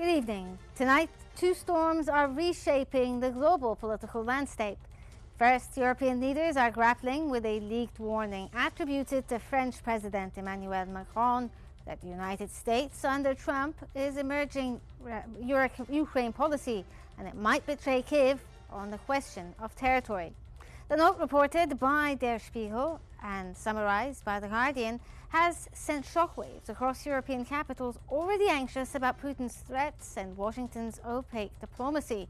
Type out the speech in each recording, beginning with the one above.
Good evening. Tonight, two storms are reshaping the global political landscape. First, European leaders are grappling with a leaked warning attributed to French President Emmanuel Macron that the United States under Trump is emerging Ukraine policy and it might betray Kyiv on the question of territory. The note, reported by Der Spiegel and summarized by The Guardian, has sent shockwaves across European capitals already anxious about Putin's threats and Washington's opaque diplomacy.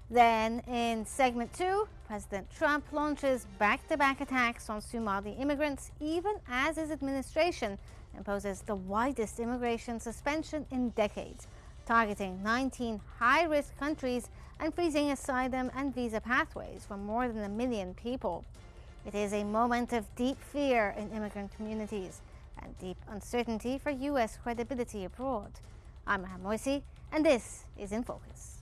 Then, in segment 2, President Trump launches back-to-back attacks on Somali immigrants, even as his administration imposes the widest immigration suspension in decades, targeting 19 high-risk countries and freezing asylum and visa pathways for more than 1 million people. It is a moment of deep fear in immigrant communities and deep uncertainty for U.S. credibility abroad. I'm Maham Moisi, and this is In Focus.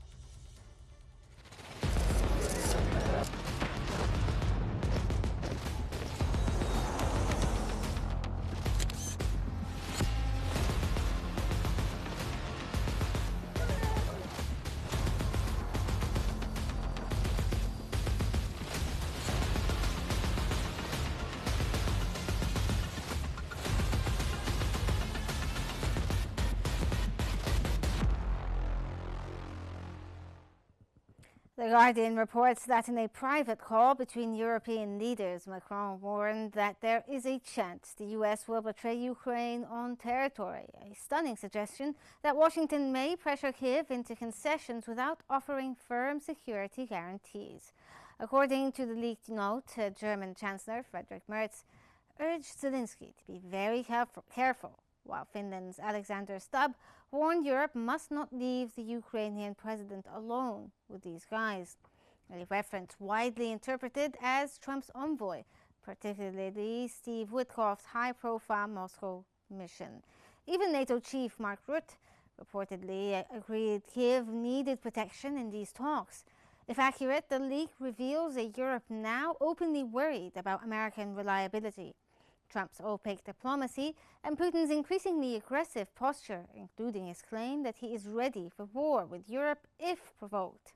The Guardian reports that in a private call between European leaders, Macron warned that there is a chance the U.S. will betray Ukraine on territory, a stunning suggestion that Washington may pressure Kyiv into concessions without offering firm security guarantees. According to the leaked note, German Chancellor Friedrich Merz urged Zelensky to be very careful, while Finland's Alexander Stubb warned Europe must not leave the Ukrainian president alone with these guys, a reference widely interpreted as Trump's envoy, particularly Steve Witkoff's high-profile Moscow mission. Even NATO chief Mark Rutte reportedly agreed Kyiv needed protection in these talks. If accurate, the leak reveals a Europe now openly worried about American reliability, Trump's opaque diplomacy, and Putin's increasingly aggressive posture, including his claim that he is ready for war with Europe if provoked.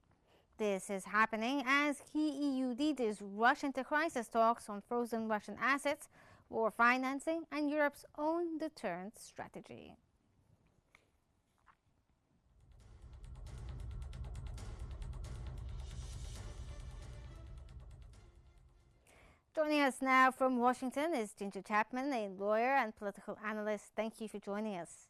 This is happening as key EU leaders rush into crisis talks on frozen Russian assets, war financing, and Europe's own deterrence strategy. Joining us now from Washington is Ginger Chapman, a lawyer and political analyst. Thank you for joining us.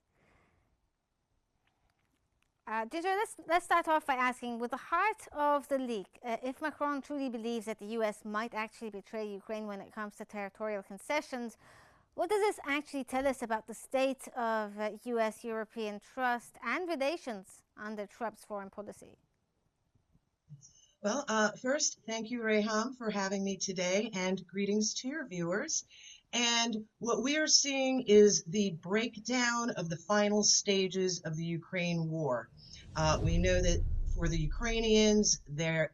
Ginger, let's start off by asking, with the heart of the leak, if Macron truly believes that the U.S. might actually betray Ukraine when it comes to territorial concessions, what does this actually tell us about the state of U.S.-European trust and relations under Trump's foreign policy? Well, first, thank you, Reham, for having me today, and greetings to your viewers. And what we are seeing is the breakdown of the final stages of the Ukraine war. We know that for the Ukrainians, they're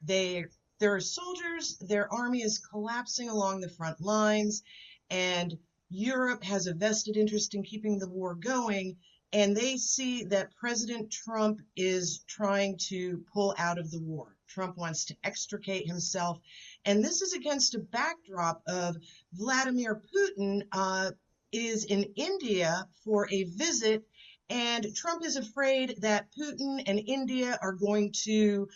soldiers, their army is collapsing along the front lines, and Europe has a vested interest in keeping the war going, and they see that President Trump is trying to pull out of the war. Trump wants to extricate himself, and this is against a backdrop of Vladimir Putin is in India for a visit, and Trump is afraid that Putin and India are going to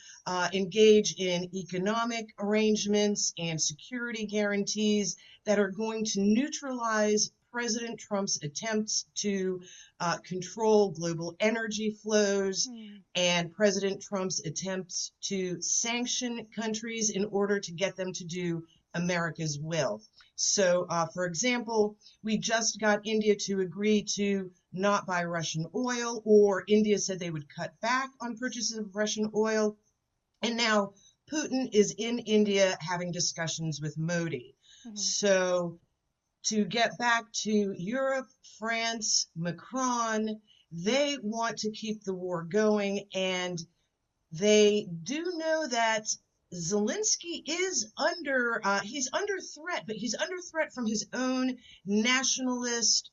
engage in economic arrangements and security guarantees that are going to neutralize President Trump's attempts to control global energy flows and President Trump's attempts to sanction countries in order to get them to do America's will. So, for example, we just got India to agree to not buy Russian oil, or India said they would cut back on purchases of Russian oil. And now Putin is in India having discussions with Modi. So, to get back to Europe, France, Macron, they want to keep the war going, and they do know that Zelensky is he's under threat, but he's under threat from his own nationalist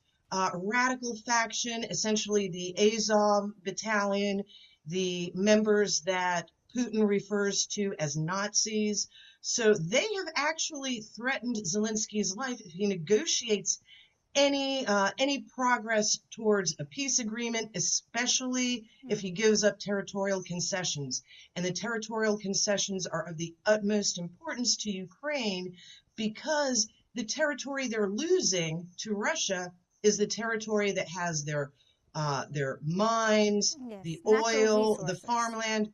radical faction, essentially the Azov battalion the members that Putin refers to as Nazis. So they have actually threatened Zelensky's life if he negotiates any progress towards a peace agreement, especially if he gives up territorial concessions. And the territorial concessions are of the utmost importance to Ukraine because the territory they're losing to Russia is the territory that has their mines, Yes, the natural oil, the resources. farmland.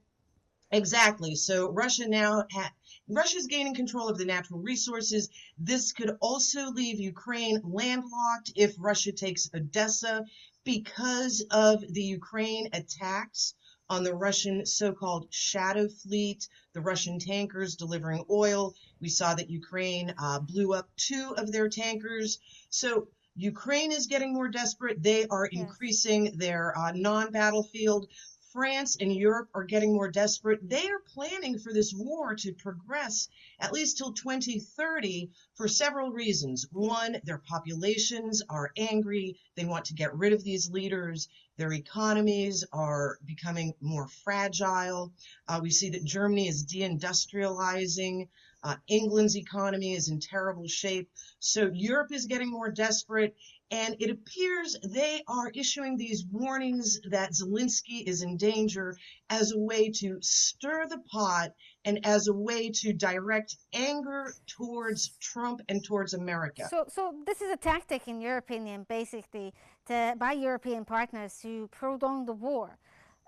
Exactly. So Russia's gaining control of the natural resources. This could also leave Ukraine landlocked if Russia takes Odessa because of the Ukraine attacks on the Russian so-called shadow fleet, the Russian tankers delivering oil. We saw that Ukraine blew up 2 of their tankers. So Ukraine is getting more desperate. They are Yes. increasing their non-battlefield. France and Europe are getting more desperate. They are planning for this war to progress at least till 2030 for several reasons. One, their populations are angry. They want to get rid of these leaders. Their economies are becoming more fragile. We see that Germany is deindustrializing. England's economy is in terrible shape. So Europe is getting more desperate. And it appears they are issuing these warnings that Zelensky is in danger as a way to stir the pot and as a way to direct anger towards Trump and towards America. So this is a tactic, in your opinion, basically, by European partners to prolong the war.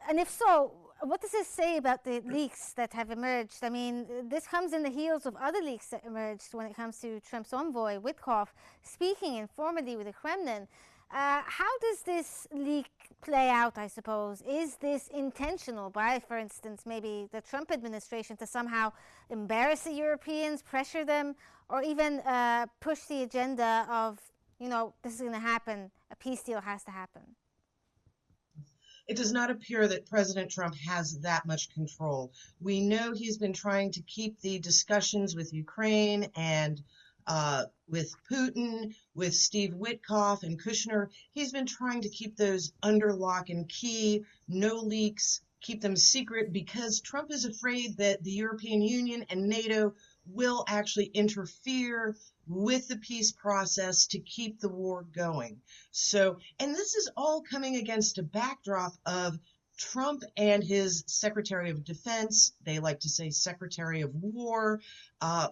And if so, what does this say about the leaks that have emerged? I mean, this comes in the heels of other leaks that emerged when it comes to Trump's envoy, Witkoff, speaking informally with the Kremlin. How does this leak play out, I suppose? Is this intentional by, for instance, maybe the Trump administration to somehow embarrass the Europeans, pressure them, or even push the agenda of, this is going to happen, a peace deal has to happen? It does not appear that President Trump has that much control. We know he's been trying to keep the discussions with Ukraine and with Putin, with Steve Witkoff and Kushner. He's been trying to keep those under lock and key, no leaks, keep them secret because Trump is afraid that the European Union and NATO will actually interfere with the peace process to keep the war going. So, and this is all coming against a backdrop of Trump and his Secretary of Defense, they like to say Secretary of War,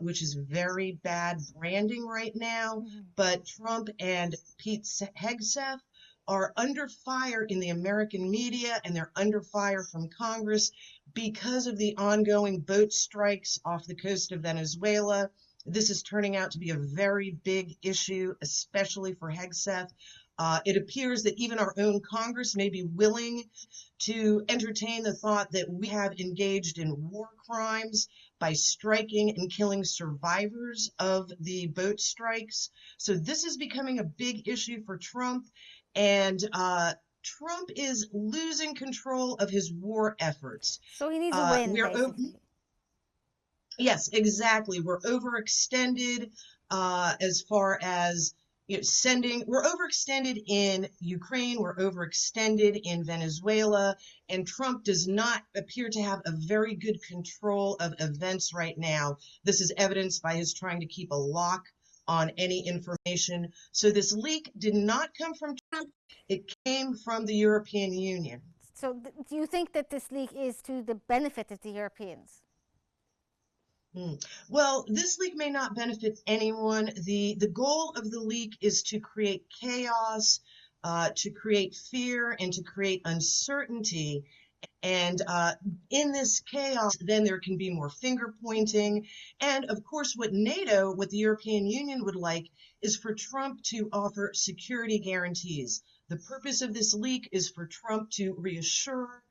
which is very bad branding right now. But Trump and Pete Hegseth are under fire in the American media, and they're under fire from Congress because of the ongoing boat strikes off the coast of Venezuela. This is turning out to be a very big issue, especially for Hegseth. It appears that even our own Congress may be willing to entertain the thought that we have engaged in war crimes by striking and killing survivors of the boat strikes. So this is becoming a big issue for Trump, and Trump is losing control of his war efforts. So he needs a win, We're basically. Yes, exactly. We're overextended as far as we're overextended in Ukraine, we're overextended in Venezuela, and Trump does not appear to have a very good control of events right now. This is evidenced by his trying to keep a lock on any information. So this leak did not come from Trump, it came from the European Union. So do you think that this leak is to the benefit of the Europeans? Well, this leak may not benefit anyone. The goal of the leak is to create chaos, to create fear, and to create uncertainty. And in this chaos, then there can be more finger pointing. And of course, what the European Union would like is for Trump to offer security guarantees. The purpose of this leak is for Trump to reassure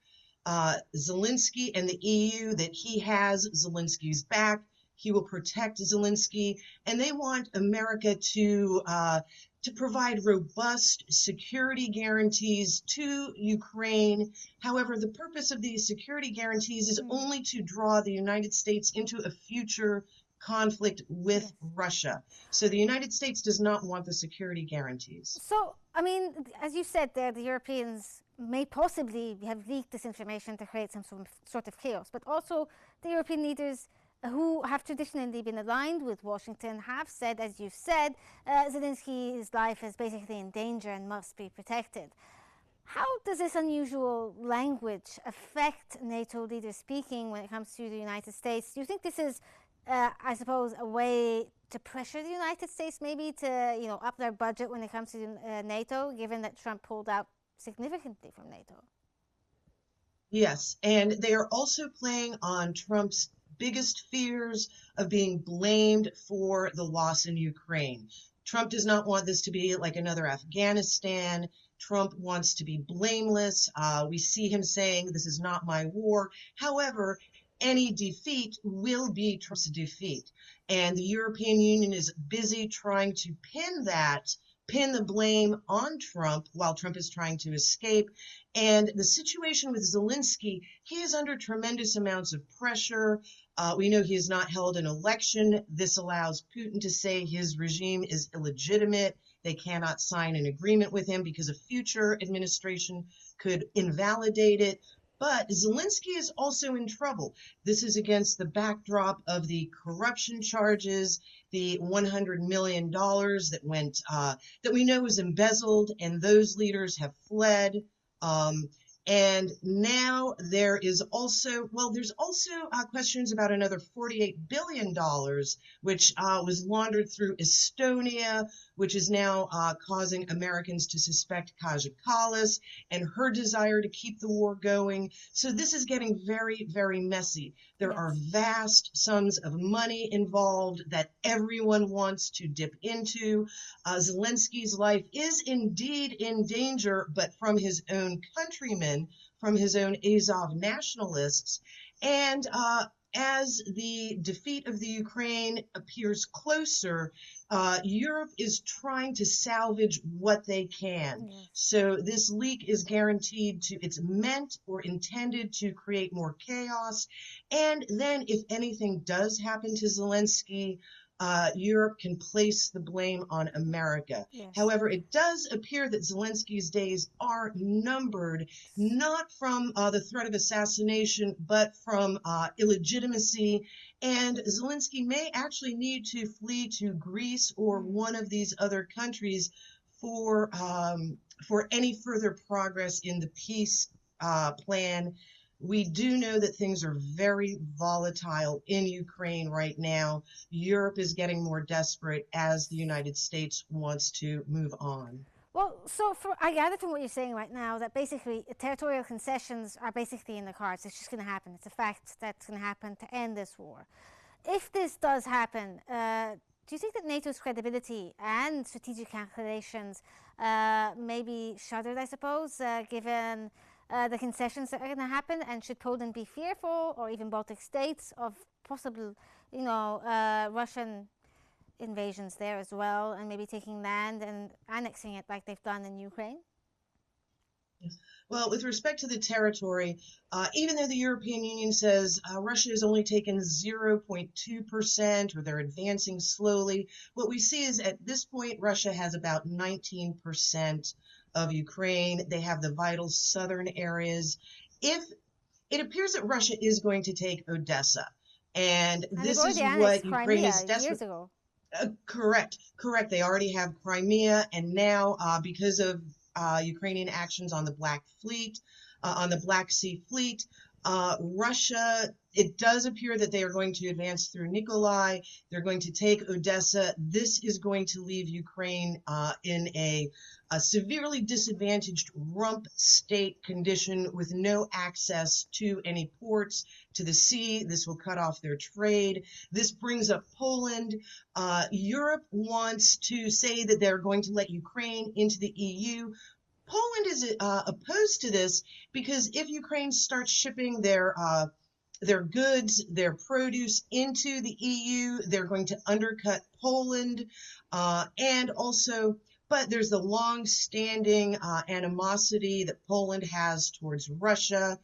Zelensky and the EU that he has Zelensky's back. He will protect Zelensky, and they want America to provide robust security guarantees to Ukraine. However, the purpose of these security guarantees is only to draw the United States into a future conflict with Yes. Russia. So the United States does not want the security guarantees. So, I mean, as you said there, the Europeans may possibly have leaked this information to create some sort of chaos, but also the European leaders who have traditionally been aligned with Washington have said, as you said, Zelensky's life is basically in danger and must be protected. How does this unusual language affect NATO leaders speaking when it comes to the United States? Do you think this is, I suppose, a way to pressure the United States maybe to, up their budget when it comes to NATO, given that Trump pulled out significantly from NATO? Yes, and they are also playing on Trump's biggest fears of being blamed for the loss in Ukraine. Trump does not want this to be like another Afghanistan. Trump wants to be blameless. We see him saying, "This is not my war." However, any defeat will be Trump's defeat. And the European Union is busy trying to pin the blame on Trump while Trump is trying to escape. And the situation with Zelensky, he is under tremendous amounts of pressure. We know he has not held an election. This allows Putin to say his regime is illegitimate. They cannot sign an agreement with him because a future administration could invalidate it. But Zelensky is also in trouble. This is against the backdrop of the corruption charges, the $100 million that we know was embezzled, and those leaders have fled. And now there's also questions about another $48 billion, which was laundered through Estonia, which is now causing Americans to suspect Kaja Kallas and her desire to keep the war going. So this is getting very, very messy. There are Yes. vast sums of money involved that everyone wants to dip into. Zelensky's life is indeed in danger, but from his own countrymen, from his own Azov nationalists. And as the defeat of the Ukraine appears closer, Europe is trying to salvage what they can. Yes. So this leak is it's meant or intended to create more chaos. And then if anything does happen to Zelensky, Europe can place the blame on America. Yes. However, it does appear that Zelensky's days are numbered, not from the threat of assassination, but from illegitimacy. And Zelensky may actually need to flee to Greece or one of these other countries for any further progress in the peace plan. We do know that things are very volatile in Ukraine right now. Europe is getting more desperate as the United States wants to move on. Well, so I gather from what you're saying right now that basically territorial concessions are basically in the cards. It's just going to happen. It's a fact that's going to happen to end this war. If this does happen, do you think that NATO's credibility and strategic calculations may be shuttered, I suppose, given the concessions that are going to happen? And should Poland be fearful, or even Baltic states, of possible, Russian invasions there as well, and maybe taking land and annexing it like they've done in Ukraine? Well, with respect to the territory, even though the European Union says Russia has only taken 0.2%, or they're advancing slowly, what we see is at this point, Russia has about 19% of Ukraine. They have the vital southern areas. If it appears that Russia is going to take Odessa, and this is what Ukraine is desperate. Years ago. Correct. They already have Crimea, and now because of Ukrainian actions on the Black Sea Fleet, Russia, it does appear that they are going to advance through Nikolai. They're going to take Odessa. This is going to leave Ukraine in a severely disadvantaged rump state condition with no access to any ports, to the sea. This will cut off their trade. This brings up Poland. Europe wants to say that they're going to let Ukraine into the EU. Poland is opposed to this because if Ukraine starts shipping their goods, their produce into the EU, they're going to undercut Poland, but there's the long-standing animosity that Poland has towards Russia.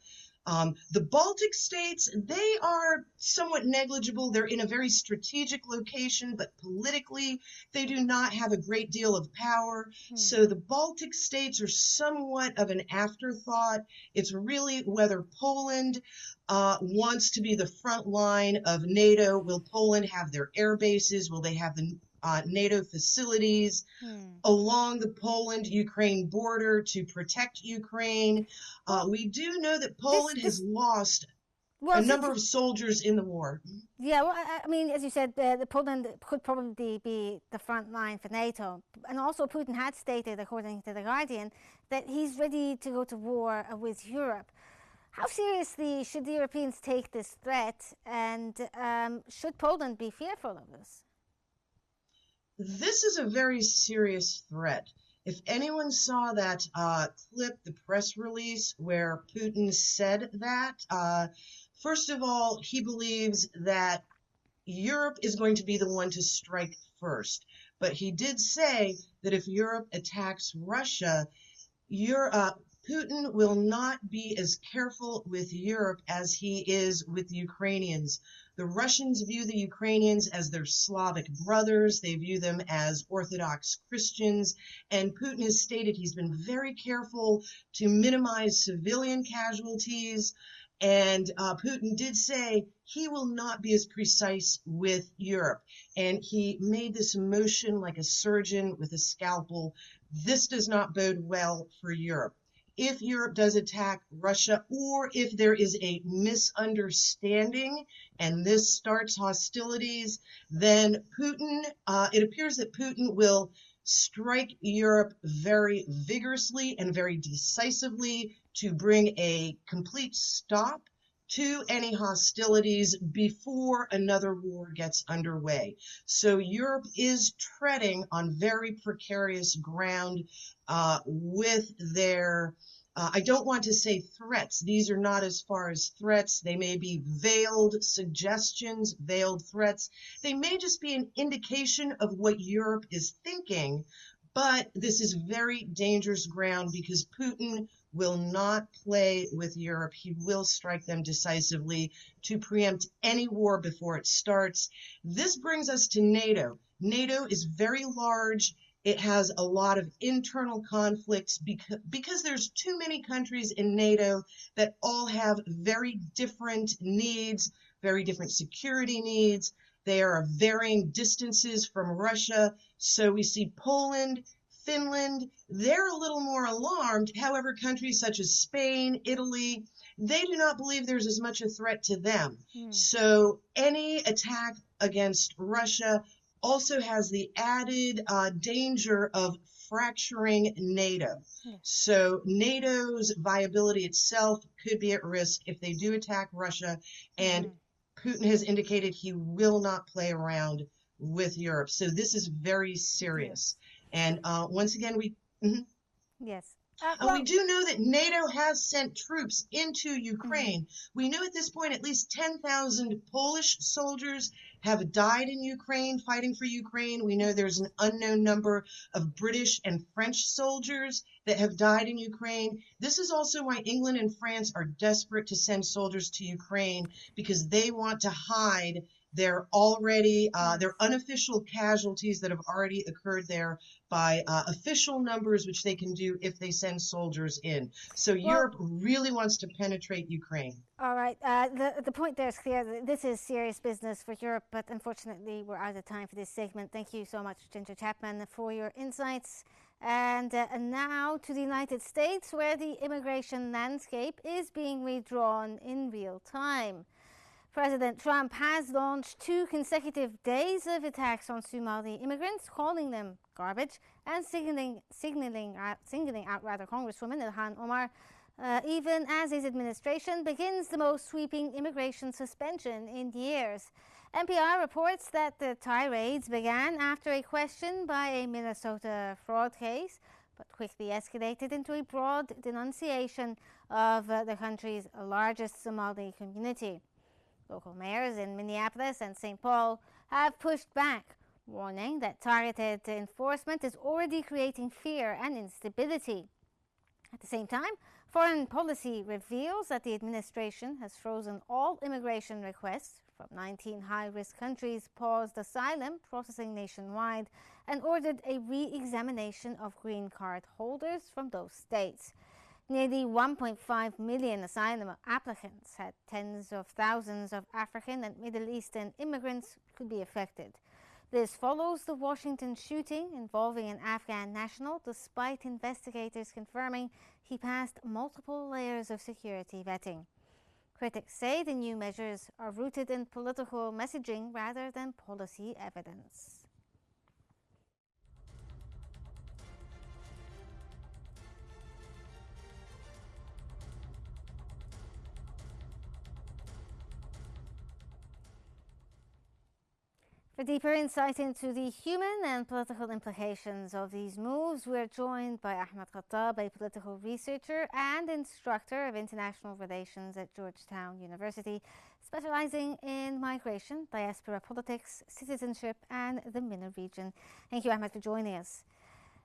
The Baltic states, they are somewhat negligible. They're in a very strategic location, but politically, they do not have a great deal of power. So the Baltic states are somewhat of an afterthought. It's really whether Poland wants to be the front line of NATO. Will Poland have their air bases? Will they have the NATO facilities along the Poland-Ukraine border to protect Ukraine? We do know that Poland has lost a number of soldiers in the war. Yeah, well, I mean, as you said, the Poland could probably be the front line for NATO. And also Putin had stated, according to The Guardian, that he's ready to go to war with Europe. How seriously should the Europeans take this threat, and should Poland be fearful of this? This is a very serious threat. If anyone saw that clip, the press release where Putin said that, first of all, he believes that Europe is going to be the one to strike first. But he did say that if Europe attacks Russia, Putin will not be as careful with Europe as he is with the Ukrainians. The Russians view the Ukrainians as their Slavic brothers. They view them as Orthodox Christians. And Putin has stated he's been very careful to minimize civilian casualties. And Putin did say he will not be as precise with Europe. And he made this motion like a surgeon with a scalpel. This does not bode well for Europe. If Europe does attack Russia, or if there is a misunderstanding and this starts hostilities, then it appears that Putin will strike Europe very vigorously and very decisively to bring a complete stop to any hostilities before another war gets underway. So Europe is treading on very precarious ground with their, I don't want to say threats. These are not as far as threats. They may be veiled suggestions, veiled threats. They may just be an indication of what Europe is thinking, but this is very dangerous ground because Putin will not play with Europe. He will strike them decisively to preempt any war before it starts. This brings us to NATO. NATO is very large. It has a lot of internal conflicts because there's too many countries in NATO that all have very different needs, very different security needs. They are of varying distances from Russia. So we see Poland, Finland, they're a little more alarmed. However, countries such as Spain, Italy, they do not believe there's as much a threat to them. So any attack against Russia also has the added danger of fracturing NATO. So NATO's viability itself could be at risk if they do attack Russia, and Putin has indicated he will not play around with Europe. So this is very serious. And once again, we do know that NATO has sent troops into Ukraine. We know at this point at least 10,000 Polish soldiers have died in Ukraine, fighting for Ukraine. We know there's an unknown number of British and French soldiers that have died in Ukraine. This is also why England and France are desperate to send soldiers to Ukraine, because they want to hide their unofficial casualties that have already occurred there by official numbers, which they can do if they send soldiers in. So Europe really wants to penetrate Ukraine. All right. The point there is clear. This is serious business for Europe, but unfortunately we're out of time for this segment. Thank you so much, Ginger Chapman, for your insights. And now to the United States, where the immigration landscape is being redrawn in real time. President Trump has launched 2 consecutive days of attacks on Somali immigrants, calling them garbage, and singling out Congresswoman Ilhan Omar, even as his administration begins the most sweeping immigration suspension in years. NPR reports that the tirades began after a question by a Minnesota fraud case, but quickly escalated into a broad denunciation of the country's largest Somali community. Local mayors in Minneapolis and St. Paul have pushed back, warning that targeted enforcement is already creating fear and instability. At the same time, Foreign policy reveals that the administration has frozen all immigration requests from 19 high-risk countries, paused asylum processing nationwide, and ordered a re-examination of green card holders from those states. Nearly 1.5 million asylum applicants, had tens of thousands of African and Middle Eastern immigrants could be affected. This follows the Washington shooting involving an Afghan national, despite investigators confirming he passed multiple layers of security vetting. Critics say the new measures are rooted in political messaging rather than policy evidence. For deeper insight into the human and political implications of these moves, we're joined by Ahmed Khattab, a political researcher and instructor of international relations at Georgetown University, specializing in migration, diaspora politics, citizenship, and the MENA region. Thank you, Ahmed, for joining us.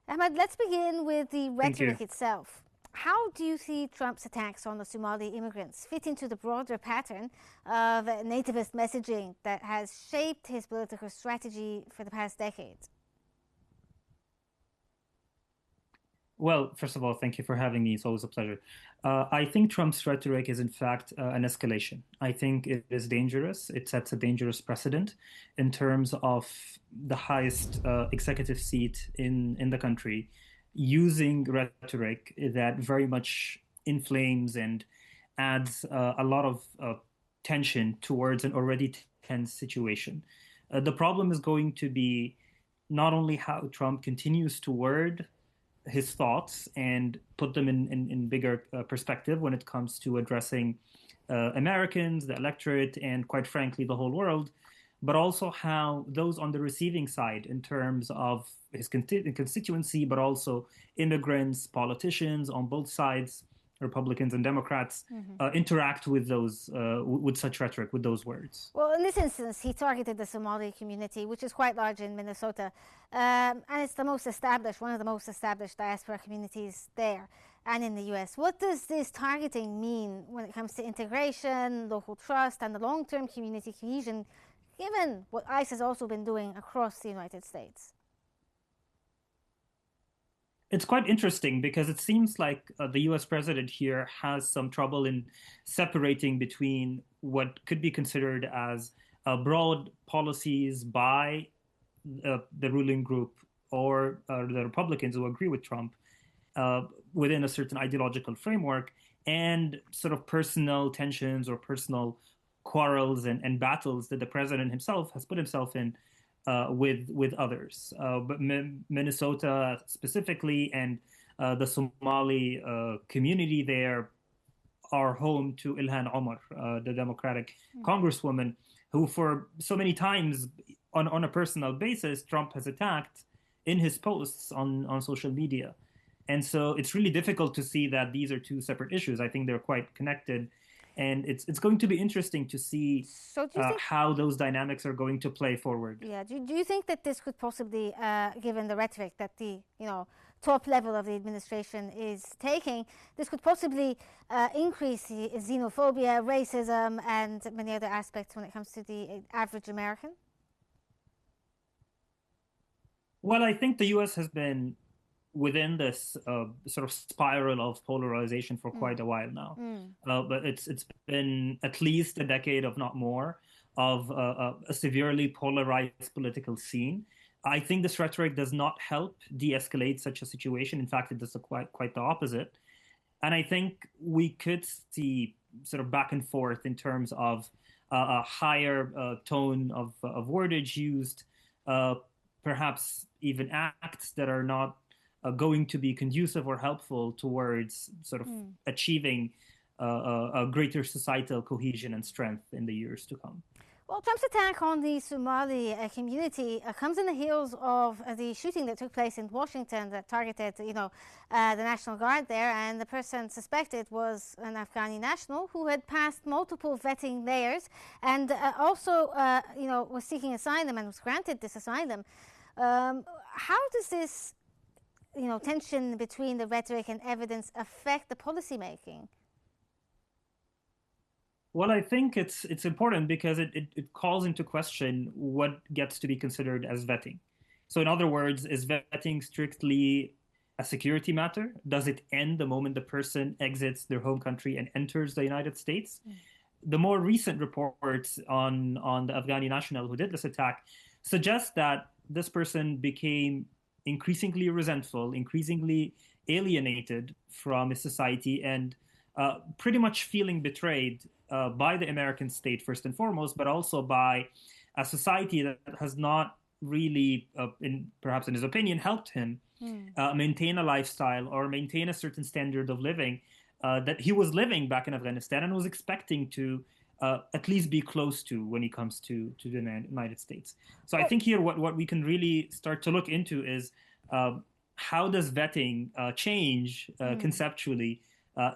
Ahmed, let's begin with the rhetoric itself. How do you see Trump's attacks on the Somali immigrants fit into the broader pattern of nativist messaging that has shaped his political strategy for the past decade? Well, first of all, thank you for having me. It's always a pleasure. I think Trump's rhetoric is, in fact, an escalation. I think it is dangerous. It sets a dangerous precedent in terms of the highest executive seat in the country, using rhetoric that very much inflames and adds a lot of tension towards an already tense situation. The problem is going to be not only how Trump continues to word his thoughts and put them in bigger perspective when it comes to addressing Americans, the electorate, and quite frankly, the whole world, but also how those on the receiving side in terms of his constituency, but also immigrants, politicians on both sides, Republicans and Democrats, interact with those with such rhetoric, with those words. Well, in this instance, he targeted the Somali community, which is quite large in Minnesota, and it's the most established, one of the most established diaspora communities there and in the U.S. What does this targeting mean when it comes to integration, local trust, and the long-term community cohesion, given what ICE has also been doing across the United States? It's quite interesting because it seems like the US president here has some trouble in separating between what could be considered as broad policies by the ruling group or the Republicans who agree with Trump within a certain ideological framework, and sort of personal tensions or personal quarrels and battles that the president himself has put himself in with others. But Minnesota specifically and the Somali community there are home to Ilhan Omar, the Democratic congresswoman, who for so many times on a personal basis, Trump has attacked in his posts on social media. And so it's really difficult to see that these are two separate issues. I think they're quite connected. And it's going to be interesting to see how those dynamics are going to play forward. Yeah. Do you think that this could possibly, given the rhetoric that the top level of the administration is taking, this could possibly increase xenophobia, racism, and many other aspects when it comes to the average American? Well, I think the U.S. has been within this sort of spiral of polarization for quite a while now. But it's been at least a decade, if not more, of a severely polarized political scene. I think this rhetoric does not help de-escalate such a situation. In fact, it does quite the opposite. And I think we could see sort of back and forth in terms of a higher tone of wordage used, perhaps even acts that are not going to be conducive or helpful towards sort of achieving a greater societal cohesion and strength in the years to come. Well, Trump's attack on the Somali community comes in the heels of the shooting that took place in Washington that targeted, the National Guard there, and the person suspected was an Afghani national who had passed multiple vetting layers and also, was seeking asylum and was granted this asylum. How does this tension between the rhetoric and evidence affect the policymaking? Well, I think it's important because it calls into question what gets to be considered as vetting. So in other words, is vetting strictly a security matter? Does it end the moment the person exits their home country and enters the United States? The more recent reports on the Afghani national who did this attack suggest that this person became increasingly resentful, increasingly alienated from his society, and pretty much feeling betrayed by the American state first and foremost, but also by a society that has not really, perhaps in his opinion, helped him maintain a lifestyle or maintain a certain standard of living that he was living back in Afghanistan and was expecting to at least be close to when he comes to the United States. So I think here what we can really start to look into is how does vetting change conceptually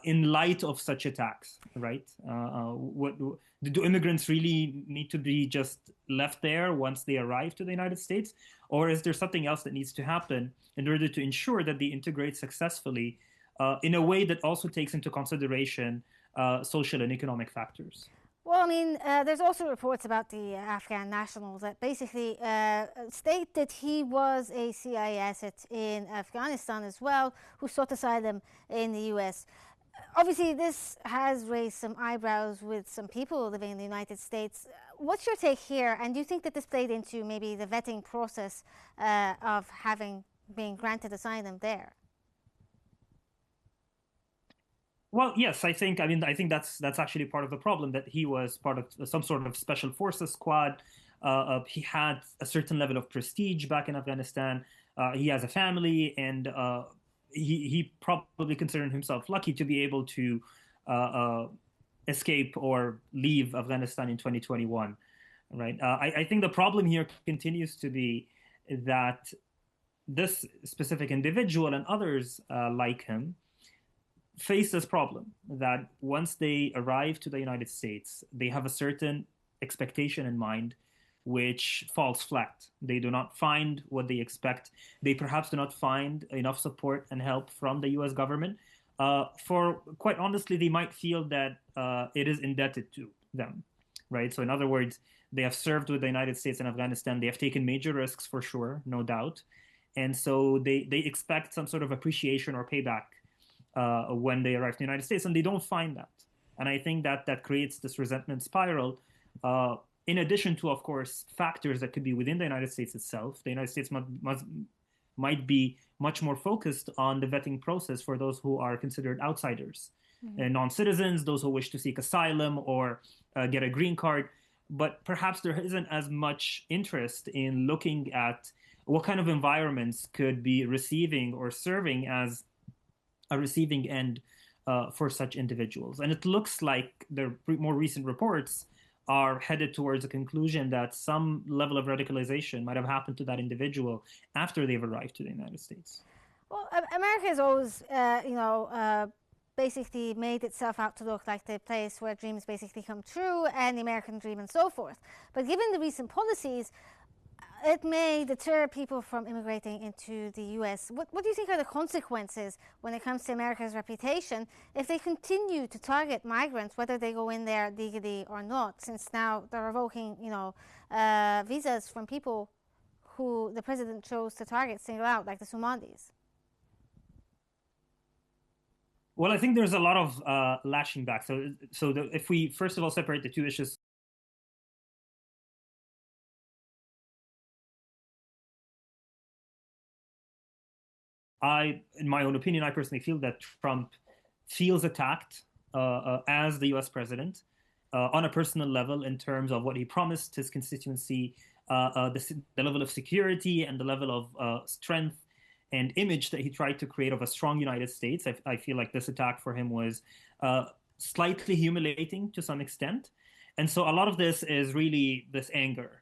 in light of such attacks, right? Do immigrants really need to be just left there once they arrive to the United States? Or is there something else that needs to happen in order to ensure that they integrate successfully in a way that also takes into consideration social and economic factors? Well, I mean, there's also reports about the Afghan nationals that basically state that he was a CIA asset in Afghanistan as well, who sought asylum in the US. Obviously, this has raised some eyebrows with some people living in the United States. What's your take here? And do you think that this played into maybe the vetting process of being granted asylum there? Well, yes, I think that's actually part of the problem, that he was part of some sort of special forces squad. He had a certain level of prestige back in Afghanistan. He has a family, and he probably considered himself lucky to be able to escape or leave Afghanistan in 2021, right? I think the problem here continues to be that this specific individual and others like him face this problem, that once they arrive to the United States, they have a certain expectation in mind which falls flat. They do not find what they expect. They perhaps do not find enough support and help from the US government. For quite honestly, they might feel that it is indebted to them, right? So in other words, they have served with the United States and Afghanistan. They have taken major risks for sure, no doubt. And so they expect some sort of appreciation or payback when they arrive in the United States, and they don't find that. And I think that creates this resentment spiral, in addition to, of course, factors that could be within the United States itself. The United States might be much more focused on the vetting process for those who are considered outsiders, non-citizens, those who wish to seek asylum or get a green card. But perhaps there isn't as much interest in looking at what kind of environments could be receiving or serving as a receiving end for such individuals. And it looks like the more recent reports are headed towards a conclusion that some level of radicalization might have happened to that individual after they've arrived to the United States. Well, America has always, basically made itself out to look like the place where dreams basically come true, and the American dream and so forth. But given the recent policies, it may deter people from immigrating into the US. What do you think are the consequences when it comes to America's reputation if they continue to target migrants, whether they go in there legally or not, since now they're revoking, visas from people who the president chose to target, single out, like the Somalis? Well, I think there's a lot of lashing back. So if we first of all separate the two issues, in my own opinion, I personally feel that Trump feels attacked as the US president on a personal level in terms of what he promised his constituency, the level of security and the level of strength and image that he tried to create of a strong United States. I feel like this attack for him was slightly humiliating to some extent. And so a lot of this is really this anger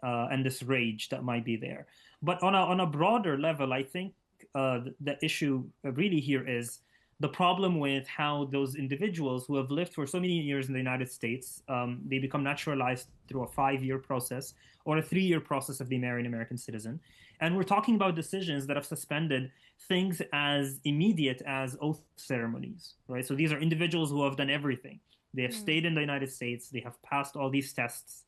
and this rage that might be there. But on a broader level, I think the issue really here is the problem with how those individuals who have lived for so many years in the United States, they become naturalized through a 5-year process or a 3-year process if they marry an American citizen. And we're talking about decisions that have suspended things as immediate as oath ceremonies, right? So these are individuals who have done everything. They have stayed in the United States. They have passed all these tests.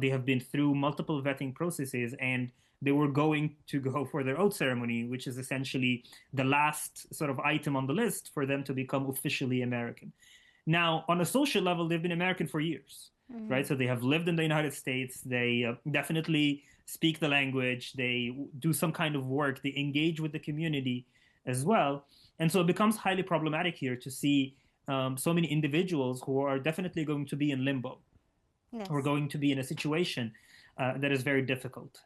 They have been through multiple vetting processes, and they were going to go for their oath ceremony, which is essentially the last sort of item on the list for them to become officially American. Now, on a social level, they've been American for years, right? So they have lived in the United States. They definitely speak the language. They do some kind of work. They engage with the community as well. And so it becomes highly problematic here to see so many individuals who are definitely going to be in limbo. Yes. Or going to be in a situation that is very difficult.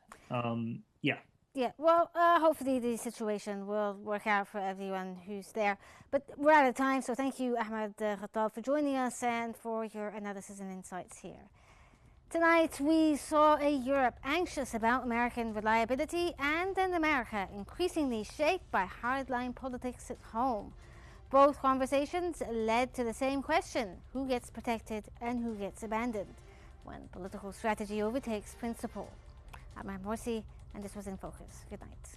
Yeah. Yeah, well, hopefully the situation will work out for everyone who's there. But we're out of time, so thank you, Ahmed Khattab, for joining us and for your analysis and insights here. Tonight, we saw a Europe anxious about American reliability and an America increasingly shaped by hardline politics at home. Both conversations led to the same question: who gets protected and who gets abandoned when political strategy overtakes principle? I'm Morsi, and this was In Focus. Good night.